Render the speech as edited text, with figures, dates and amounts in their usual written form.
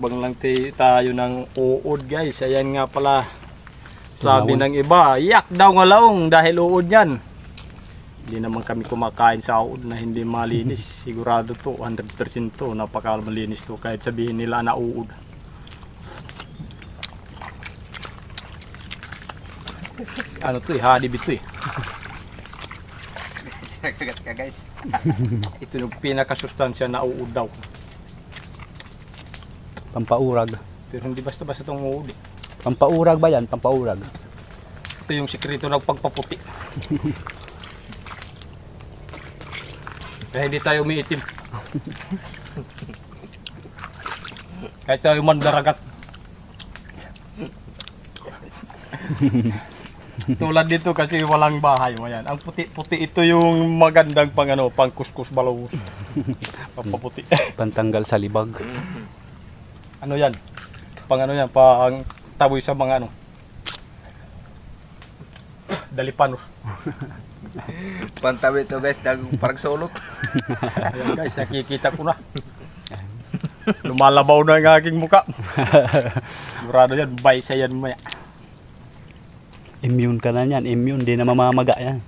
Bang lang tayo ng uod guys. Ayan nga pala. Sabi ng iba, yak daw nga laong dahil uod yan. Hindi naman kami kumakain sa uod na hindi malinis. Sigurado to, 100% to. Napakamalinis to kahit sabihin nila na uod. Ano to hadib ito Kagat ka guys. Ito yung pinakasustansya na uod daw. Pampaurag. Pero hindi basta-basta itong uod. Pampaurag ba yan? Pampaurag. Ito yung sikreto ng pagpaputi. Kaya hindi tayo umiitim. Kahit tayo mandaragat. Tulad dito kasi walang bahay mo yan. Ang puti-puti ito yung magandang pang kuskus balawos. Pampaputi. Pantanggal sa libag. Ano yan? Pang taboy sa mga dalipanos. Pantawi to guys, parang sulok. Ayan guys, nakikita ko na. Lumalabaw na ang aking muka. Sigurado yan, baysa yan maya. Immune ka na yan, immune, di na mamamaga yan.